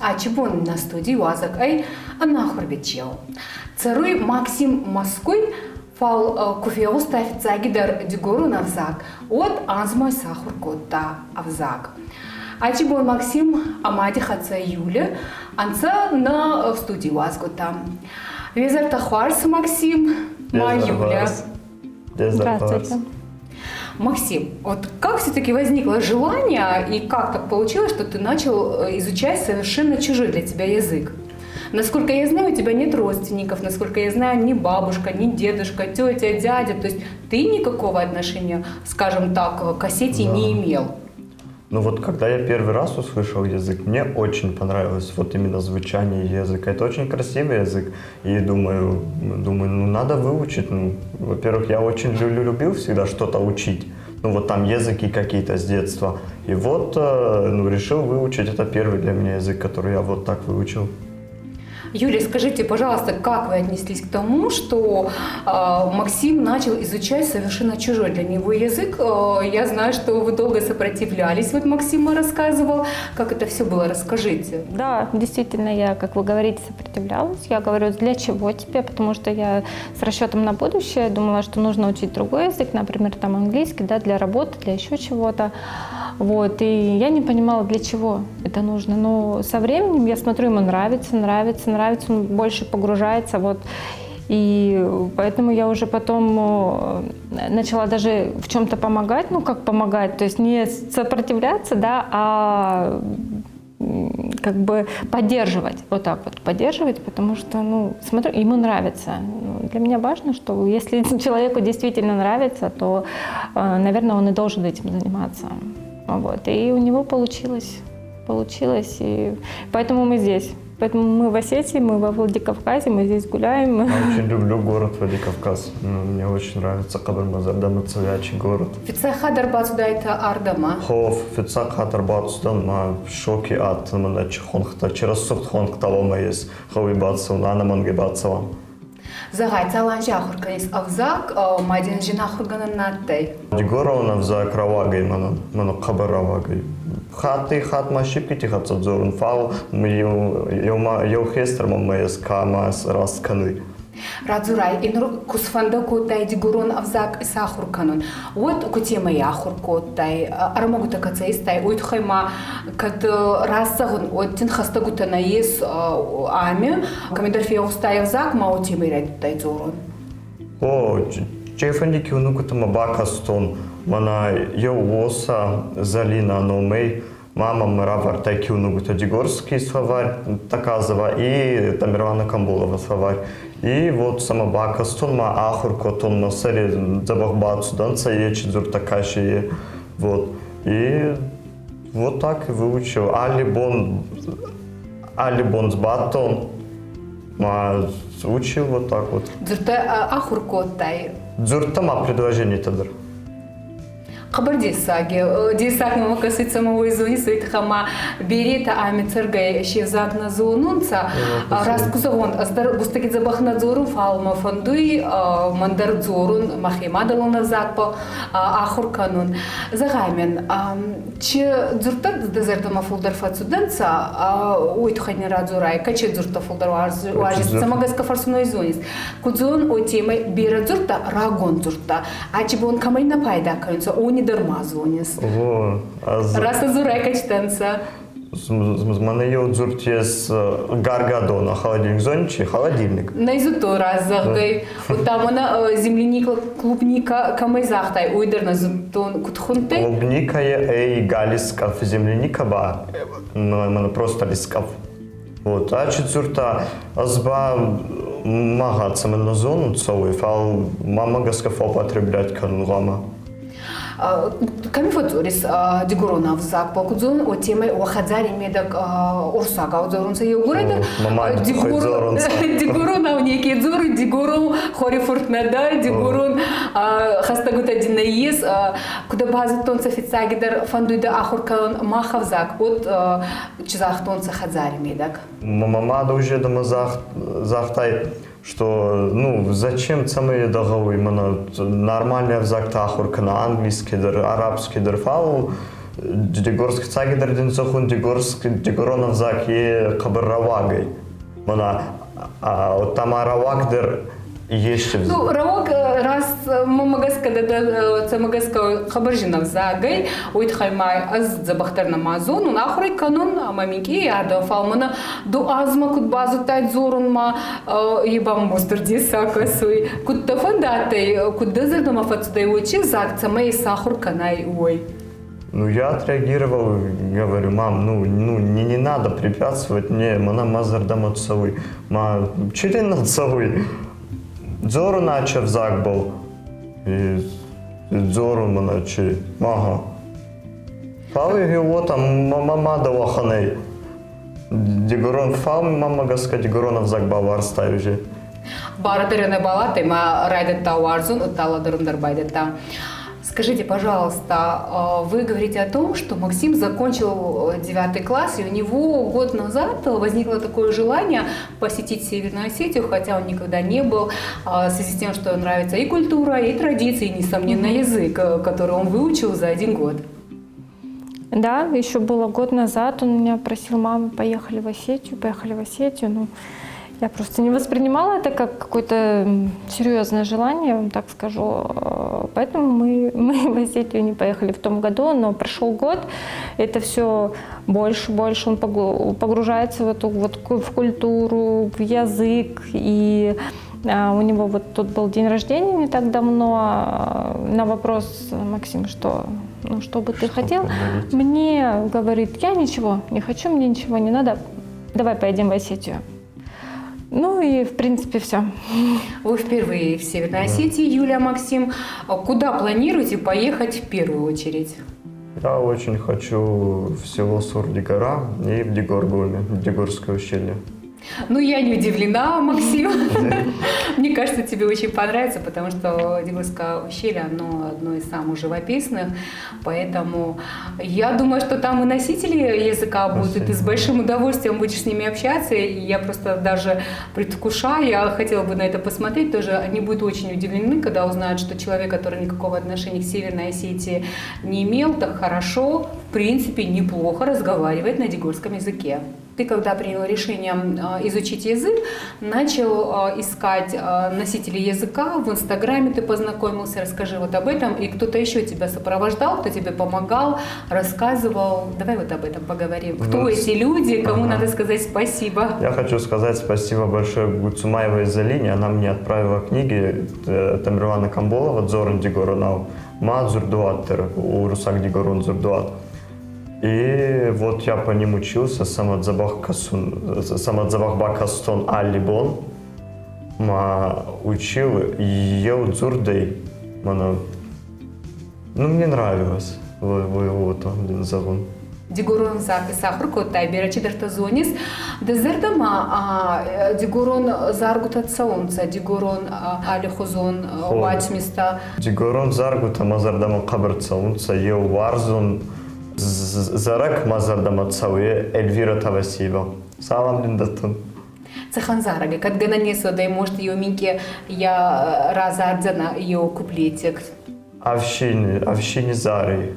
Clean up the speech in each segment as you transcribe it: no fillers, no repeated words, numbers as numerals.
А чебон на студии вазак ай анахур бичел. Царуй Максим Моской фал кофео ставит загидар дигору навзак. От анзмой сахур кота авзак. А чебон Максим амади хаца Юля анца на в студии вазгота. Везер тахварс Максим, ма Юля. Здравствуйте. Максим, вот как все-таки возникло желание и как так получилось, что ты начал изучать совершенно чужой для тебя язык? Насколько я знаю, у тебя нет родственников, насколько я знаю, ни бабушка, ни дедушка, тетя, дядя, то есть ты никакого отношения, скажем так, к Осетии не имел. Ну вот когда я первый раз услышал язык, мне очень понравилось вот именно звучание языка. Это очень красивый язык. И думаю, ну надо выучить. Ну, во-первых, я очень любил всегда что-то учить. Ну вот там языки какие-то с детства. И вот решил выучить. Это первый для меня язык, который я вот так выучил. Юлия, скажите, пожалуйста, как вы отнеслись к тому, что Максим начал изучать совершенно чужой для него язык? Я знаю, что вы долго сопротивлялись, вот Максим рассказывал. Как это все было? Расскажите. Да, действительно, я, как вы говорите, сопротивлялась. Я говорю, для чего тебе? Потому что я с расчетом на будущее думала, что нужно учить другой язык, например, там английский, да, для работы, для еще чего-то. Вот, и я не понимала, для чего это нужно. Но со временем я смотрю, ему нравится, он больше погружается. Вот. И поэтому я уже потом начала даже в чем-то помогать, ну как помогать, то есть не сопротивляться, да, а как бы поддерживать, вот так вот, поддерживать, потому что, ну, смотрю, ему нравится. Для меня важно, что если человеку действительно нравится, то, наверное, он и должен этим заниматься. Вот. И у него получилось, и поэтому мы здесь. Поэтому мы в Осетии, мы во Владикавказе, мы здесь гуляем. Я очень люблю город Владикавказ. Мне очень нравится Кабармазардан, настоящий город. Фица хадар бацуда это ардама. Хоф, фица хадар бацудан, ма в шоке от мандачи хонхта. Через сухт хонх талома есть. Хови бацун, ана манге бацаван. Загай, цаланжа хурканис авзак, мадин жина хурганан наттай. Дигорона взак равагай, мана кабар равагай. Хат машипкити хат задзорун фау, йо хестер мамес камас расканы. Радзурай, инур кусфанда котай дигурон авзак сахур канун. Вот кутема яхур котай, арамагу такацаистай, уйт хайма, кад рассагун, от тин хастагута наес ами, камидар фиостай авзак, маутима ирайтай дзорун. О, чефандики унукутама бакастон, мана йо оса залина номей, мама мравар тайки унукута дигорский словарь таказова и Тамерлана Камбулова словарь. И вот сама бакастон ма ахур котон насери забахбацу данца ечи дзуртакаши. Вот. И вот так и выучил. Алибон с батон ма учил вот так вот. Дзурта ахур котай. Дзурта ма предложение тогда. Хабар десаги, десаг мама касит самого изуни, своит хама берета ами цергай шевзак на зонунца, раскузагон, густаки забах надзорун фалма фандуй, мандар дзорун, махима далон навзак по ахур канун. Загамен, че дзурта дезерта мафулдар фацуданца, уйт хадни радзурай, каче дзурта фулдар важис, самагас кафарсуно изунис. Кудзон о темой бера дзурта, рагон дзурта, а чебон камай на пайда канца, они дарма звонис. Раз азурай качтанца. Мене є дзурті з гаргадона, холодильник зончий, холодильник. Найзуто раз загай. Там вона земляника, клубника, камайзахтай, уйдер на зутон кутхунти. Клубника є ей галіскав, земляника ба, мене просто ліскав. Вот, а четвърта, азба мага цемен зону цовый, фал мама гаскав употреблять канугама. Камифатурис дигурона взак покудзон о темой о хадзари медак орсага удзорунца йогурайда дигурона некие дзоры дигурон хорифуртнада дигурон хастагута динаис куда базы тонца фицагидар фандуйда ахуркан махавзак от чизах тонца хадзари медак. Мама уже дома захтай, что, ну, зачем самые договы, именно нормальный взак тахурка на английский, арабский дерфал, Дегорск цагидерден зохун Дегоронов зак е кабыр равагай. Мана там равагдер еще. Ну, равок раз магаска да це магаска хабаржинов загай уйтхаймай аз забахтарна мазону нахрой канон мамики ада фалмана до азма кут базу тайт зорунма ебам мостурди сакасуй кут тафандатай кут дезердома фацудай учи зак цамей сахур канай ой. Ну, я отреагировал, говорю, мам, не надо препятствовать мне, мана мазардам отцовый, ма член отцовый. Дзору начав зак был, и дзору маначи, мага. Фал его там мама даваханей. Дегорон фал мама гаска Дегоронов зак бавар ставижи. Баратерене балаты ма райдетта уарзун утала дурундар байдетта. Скажите, пожалуйста, вы говорите о том, что Максим закончил 9 класс, и у него год назад возникло такое желание посетить Северную Осетию, хотя он никогда не был, в связи с тем, что нравится и культура, и традиции, и, несомненно, язык, который он выучил за 1 год. Да, еще было год назад, он меня просил: мама, поехали в Осетию. Ну, я просто не воспринимала это как какое-то серьезное желание, я вам так скажу. Поэтому мы в Осетию не поехали в том году, но прошел год, это все больше он погружается в эту в культуру, в язык. И у него вот тут был день рождения не так давно. На вопрос: Максим, что бы ты хотел? Подарить? Мне говорит: я ничего не хочу, мне ничего не надо, давай поедем в Осетию. Ну и, в принципе, все. Вы впервые в Северной Осетии, Юлия, Максим. Куда планируете поехать в первую очередь? Я очень хочу в село Сурдигора и в Дегоргуме, в Дегорское ущелье. Ну, я не удивлена, Максим. Мне кажется, тебе очень понравится, потому что Дегорское ущелье, оно одно из самых живописных. Поэтому я думаю, что там и носители языка будут, и ты с большим удовольствием будешь с ними общаться. И я просто даже предвкушаю, я хотела бы на это посмотреть тоже. Они будут очень удивлены, когда узнают, что человек, который никакого отношения к Северной Осетии не имел, так хорошо, в принципе, неплохо разговаривает на дегорском языке. Ты, когда принял решение изучить язык, начал искать носителей языка, в Инстаграме ты познакомился, расскажи вот об этом, и кто-то еще тебя сопровождал, кто тебе помогал, рассказывал. Давай вот об этом поговорим. Кто эти люди, кому надо сказать спасибо? Я хочу сказать спасибо большое Гуцумаевой Залине, она мне отправила книги Тамерлана Камболова «Дзорун Дегоронау», «Ма Дзурдуаттер», «Урусак Дегорун Дзурдуат». И вот я по ним учился, самадзабах бакастон аллибон, ма учил ел дзурдей, мне нравилось, вот он завон. Дегорон зак и сахар котай берачи дартазонис, дезердама дегорон заргута цаунца, дегорон алихозон вачмиста. Дегорон заргута мазардама кабр цаунца ел варзон. Зарак мазардама цауе Эльвира Тавасиева. Салам линдатун. Цаханзараги, когда нанесла, да и может ее минки я разардзана ее куплетик. Авщини зари.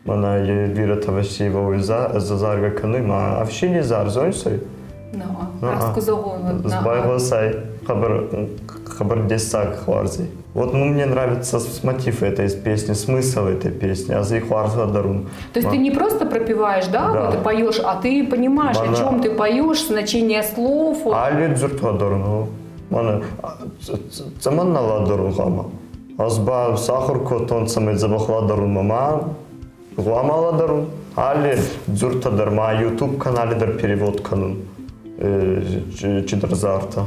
Мана Эльвира Тавасиева за зарга каныма. Авщини зар зонсой. Ну, раскузовон. Сбайгосай хабар десак хварзи. Вот мне нравится мотив этой песни, смысл этой песни, азы хварза дарун. То есть ты не просто пропеваешь, да, вот ты поешь, а ты понимаешь, о чем ты поешь, значение слов. Али дзуртва дарун. Мана цаманнала дарун хама. Азба сахар котон самет забахла дарун мама. Гламала дарун. Али дзурта дарма YouTube канале дар перевод канун. Чидарзарта.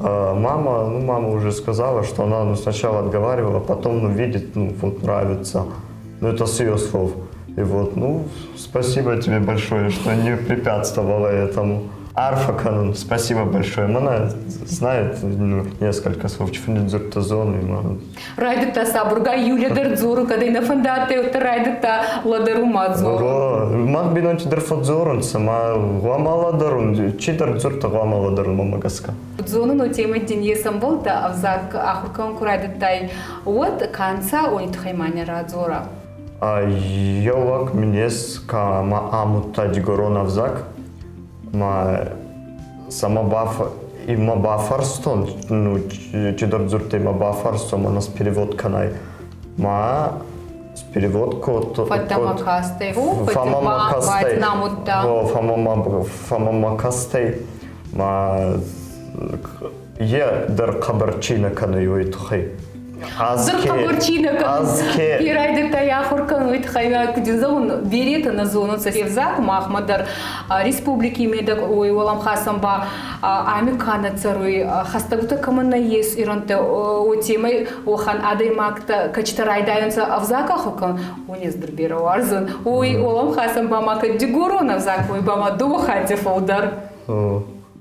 Мама уже сказала, что она сначала отговаривала, потом видит, нравится. Это с ее слов. И вот, спасибо тебе большое, что не препятствовала этому. Арфа канун, спасибо большое. Она знает несколько слов. Чфундзуртазон. Райдата сабурга Юлия Дардзору, когда и на фондате райдата ладару мадзору. Мак бинон чидарфадзорун, сама гламала дарун, чидарзурта гламала дарун мамагаска. Зону тема денье самболта, авзак ахуркан курайдатай от конца он тхайманя радзора. Йолок минес ма амута дигорона взак, ма сама бафа и ма бафарстон, ну чидордзурте ма бафарстон, ма нас перевод канай, ма с переводку Фатама кастей, фамама кастей, намутта. фамама кастей, ма дер кабарчина канай уйтхай. Зыркабурчина Азке. Пирайды таяхуркан уйтхайна кудинзаун берета на зону севзак Махмадар республики медак ой олам хасамба амикана царуй хастагута камана ес иранте отимай охан адаймакта качтарайдайнца авзака хокан унес дербера варзан ой олам хасамба мака дигурона авзак ой бама дохати фаудар.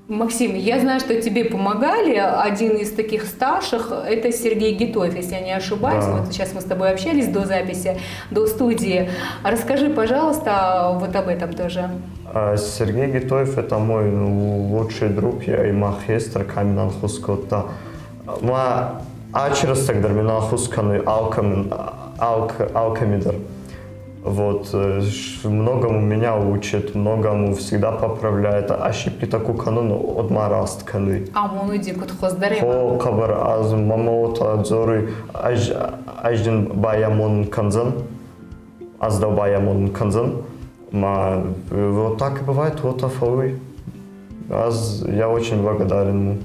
Максим, я знаю, что тебе помогали. Один из таких старших – это Сергей Гитоев, если я не ошибаюсь. Да. Вот сейчас мы с тобой общались до записи, до студии. Расскажи, пожалуйста, вот об этом тоже. Сергей Гитоев – это мой лучший друг, я и махестр каменан хускота. Ма ачрас тогда минан хусканы алкамидр. Вот, многому меня учит, многому всегда поправляет. Ошибки такую канону от мараст каны. Амону дикут хоздарема. О, кабар аз мамаота адзоры аждин баямон канзан, аздал баямон канзан. Вот так и бывает, вот афой. Я очень благодарен ему.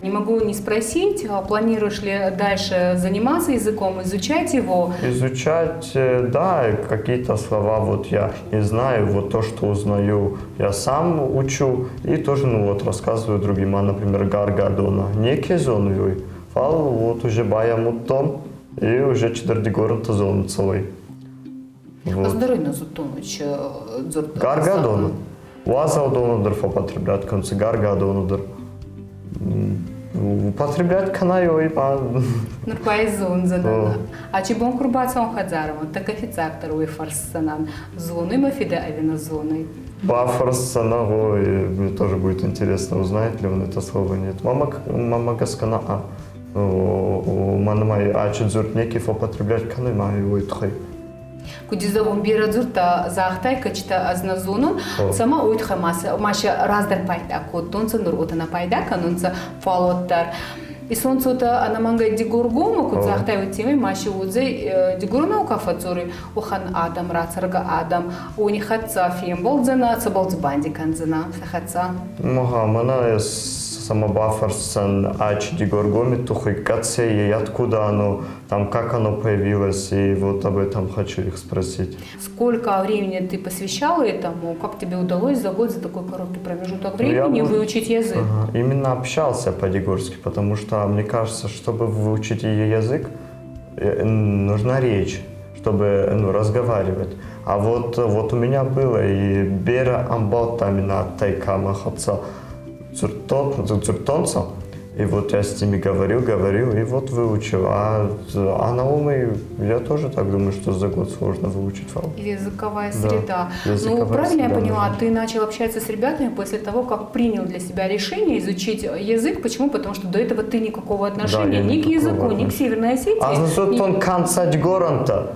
Не могу не спросить, планируешь ли дальше заниматься языком, изучать его? Изучать, да, какие-то слова вот я не знаю, вот то, что узнаю, я сам учу и тоже, ну вот, рассказываю другим, например, гаргадона, некие зоны, фал, вот уже баямуттон и уже четвердигорнта зону целый. Вот. Здоровье на зутоныч. Гаргадона. Уазаудонудр употребляют концы гаргадонудр. Употреблять канаю и по... Нурпайзон задана. А чебон курбацон хадзарова, так офицактор уй фарсанан. Зону и мафида авина зоной. Бафарсана, мне тоже будет интересно, узнает ли он это слово, нет. Мама гаскана, манамай, чедзурт некив употреблять канай, маю уйтхай. Кудизовым бирадзурта захтай качта азназону сама уйтха маша раздар пайда коттонца нур отана пайда канонца фалоттар и солнцота анаманга дигургома куд захтай утимай маша удзе дигурна укафацуры ухан адам рацарга адам уни хатца фем болдзана цаболдзбанди канзана сахатца Мага мана сама бафарсан дигургоми тухайкация и откуда оно, там как оно появилось, и вот об этом хочу их спросить. Сколько времени ты посвящал этому? Как тебе удалось за год, за такой короткий промежуток времени выучить язык? Именно общался по-дигорски, потому что мне кажется, чтобы выучить ее язык, нужна речь, чтобы разговаривать. А вот у меня было и бера амбалтамина тайкама хатса цуртонца, и вот я с ними говорил, и вот выучил. А на умы я тоже так думаю, что за год сложно выучить фал. Языковая среда. Языковая Ну, правильно я среда, поняла, да. ты начал общаться с ребятами после того, как принял для себя решение изучить язык. Почему? Потому что до этого ты никакого отношения ни к языку, ни к Северной Осетии. А за он канцать горанта.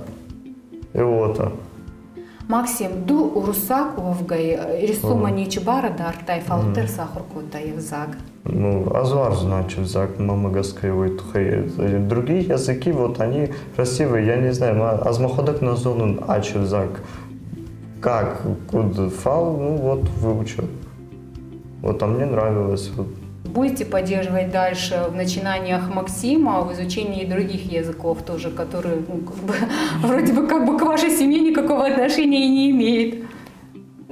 И вот. Максим, ду урусак увгай рисумани чебара дар тайфалтер сахарку таевзаг. Ну, азвар значит, зак мамагаская уйтхай. Другие языки, вот они красивые, я не знаю, азмаходок на зону ачевзак. Как, куд фал, ну вот выучил. Вот, а мне нравилось. Вот. Будете поддерживать дальше в начинаниях Максима, в изучении других языков тоже, которые вроде бы как бы к вашей семье никакого отношения и не имеют?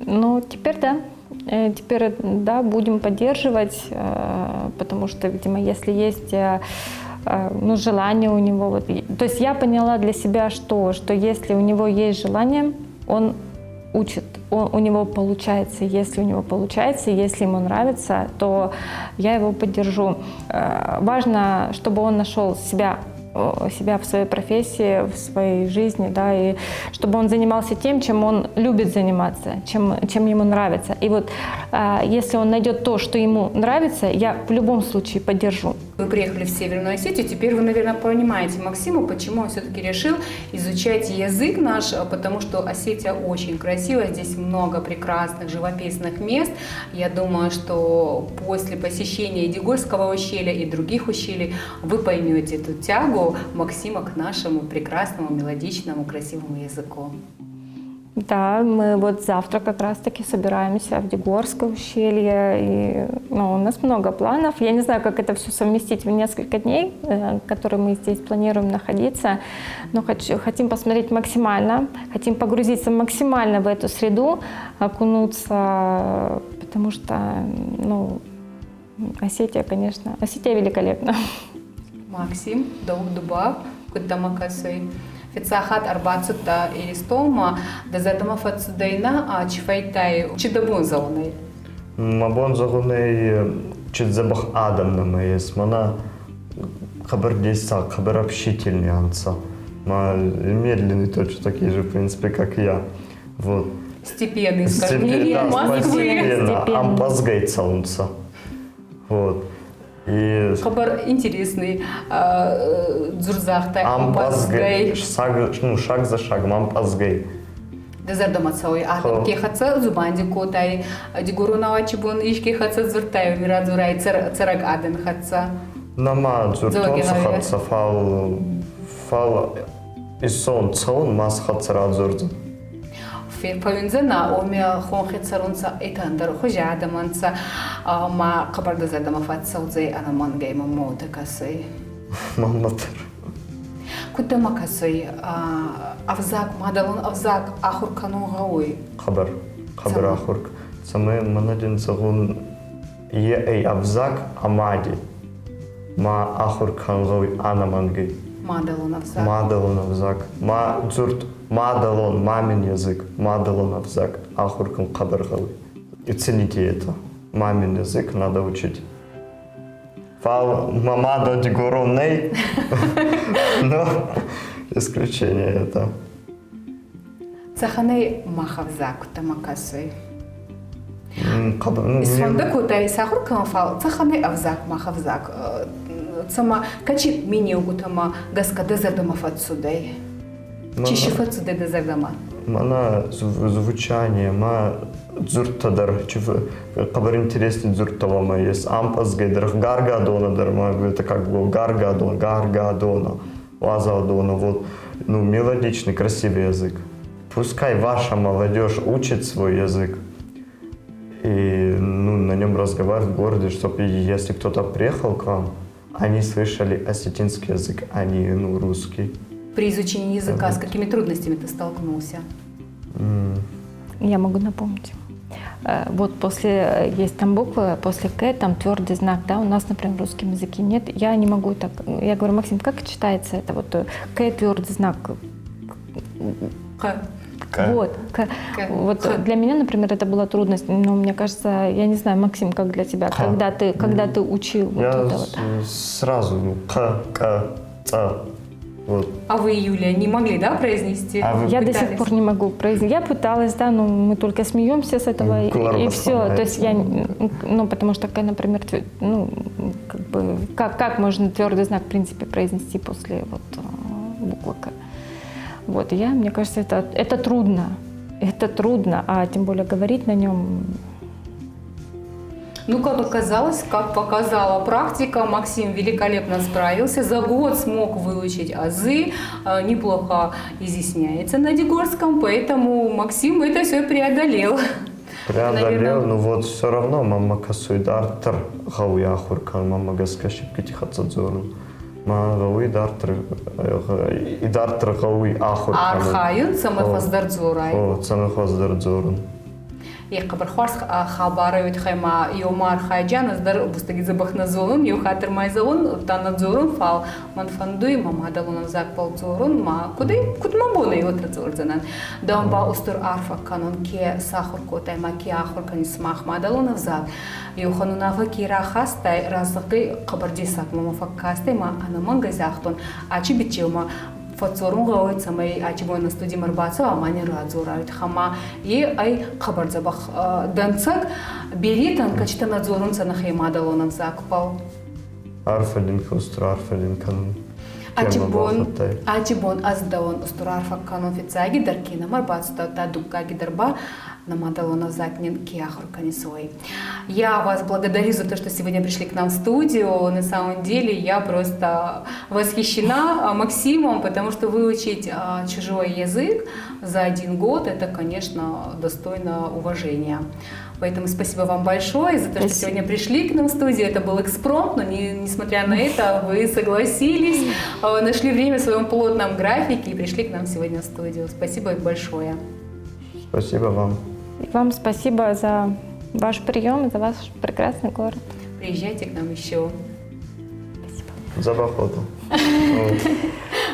Ну, теперь да. Теперь, да, будем поддерживать, потому что, видимо, если есть желание у него. Вот, то есть я поняла для себя, что если у него есть желание, он учит, у него получается. Если у него получается, если ему нравится, то я его поддержу. Важно, чтобы он нашел себя в своей профессии, в своей жизни, да, и чтобы он занимался тем, чем он любит заниматься, чем ему нравится. И вот если он найдет то, что ему нравится, я в любом случае поддержу. Вы приехали в Северную Осетию, теперь вы, наверное, понимаете Максима, почему он все-таки решил изучать язык наш, потому что Осетия очень красивая, здесь много прекрасных живописных мест. Я думаю, что после посещения Дигорского ущелья и других ущелий вы поймете эту тягу Максима к нашему прекрасному, мелодичному, красивому языку. Да, мы вот завтра как раз-таки собираемся в Дигорское ущелье, и у нас много планов. Я не знаю, как это все совместить в несколько дней, которые мы здесь планируем находиться, но хотим посмотреть максимально, хотим погрузиться максимально в эту среду, окунуться, потому что, Осетия, конечно, Осетия великолепна. Максим, Даугдуба, Куддамакасой. Фицахат арбацута иристома, да задумав отсюдайна, чифайтай чидабун зауны. Мабон зауны чидзабах адамна есть, мана хабар дейса, хабар общительный анца. Медленный точно такие же, в принципе, как я. Вот. Степенный, скажем, не Москвы. Ампазгайца унца. Вот. И хабар интересный, дзурзахтай, ампазгай, шаг за шагом, ампазгай. Дезардамацауи, адам кехаца зубанди котай, дигурунава чибун ишки хаца дзуртай, мирадзурай цараг адам хаца. Нама дзуртонца хаца фал исон цаун мас хаца радзурдзу. Фирпавинзена омя хонхицарунца итандар хожа адаманца ма кабарда задамафатса удзей анамангай мамота касой. Маматер. Куда макасой авзак мадалун авзак ахуркану гауи. Хабар ахурк. Самый манадин загун ей авзак амади. Ма ахуркан гауи анамангай. Мадалун авзак. Мадалун авзак. Ма дзурт. Мадалон, мамин язык, мадалон авзак, ахуркам кабаргалы. И цените это. Мамин язык надо учить. Фал мамадо дигороней, но исключение это. Цаханей махавзак тамакасой. Ну, Исфанда кутай сахуркам фал цаханей авзак махавзак. Цама качи мини угутама гаска дезардамаф отсюдай. Чищев отсюда дезардама. Мана звучание, ма дзуртадар, кабар интересный дзурталама есть. Ампазгайдар, гаргадонадар, это как бы гаргадона, лазадона, вот, мелодичный, красивый язык. Пускай ваша молодежь учит свой язык и на нем разговаривать в городе, чтобы если кто-то приехал к вам, они слышали осетинский язык, а не русский. При изучении языка с какими трудностями ты столкнулся? Я могу напомнить. Вот есть там буквы, после К там твердый знак, да, у нас, например, в русском языке нет. Я не могу так. Я говорю, Максим, как читается это? Вот К твердый знак. К. Вот. Вот К. для меня, например, это была трудность. Но мне кажется, я не знаю, Максим, как для тебя, когда ты учил вот это вот. Сразу К, Ц. Вот. А вы, Юлия, не могли, да, произнести? Я до сих пор не могу произнести. Я пыталась, да, но мы только смеемся с этого и все. То есть я, потому что, например, как можно твердый знак, в принципе, произнести после буквы К. Вот, мне кажется, это трудно. Это трудно, а тем более говорить на нем. Как оказалось, как показала практика, Максим великолепно справился. За год смог выучить азы, неплохо изъясняется на Дигорском, поэтому Максим это все преодолел. Преодолел, но вот все равно мама касуидартер гауи ахуркан, мама гаскашипки тихацадзорун. Мама гауи дартер гауи ахуркан. Архаюн самыхаздардзорай. Самыхаздардзорун. Қабар хорс хабары өтхайма йомар хайджан аздар бустаги забахназолун юхатыр майзолун танадзорун фал манфандуй мамадалун закпал зорун ма кудма боны отрадзорзанан дамба устур арфа канон ке сахур котайма ке ахур канис махмадалун зак юханунава кира хастай разгы қабардисак мамафаккастай ма анаман газахтун ачи бичевма фацорун гауит самай ачибой на студии марбацу амани радзорают хама и ай хабар забах данцак беритан качта надзорун санахаймадалонов закупал. арфалинка, устра арфалинканын. Ачибон аздаон устурарфа канон фицаги даркина марбаста та дукка гидарба намадалона закнин киахур канисой. Я вас благодарю за то, что сегодня пришли к нам в студию. На самом деле я просто восхищена Максимом, потому что выучить чужой язык за 1 год это, конечно, достойно уважения. Поэтому спасибо вам большое за то, что сегодня пришли к нам в студию. Это был экспромт, но несмотря на это, вы согласились, нашли время в своем плотном графике и пришли к нам сегодня в студию. Спасибо большое. Спасибо вам. И вам спасибо за ваш прием и за ваш прекрасный город. Приезжайте к нам еще. Спасибо. За охоту.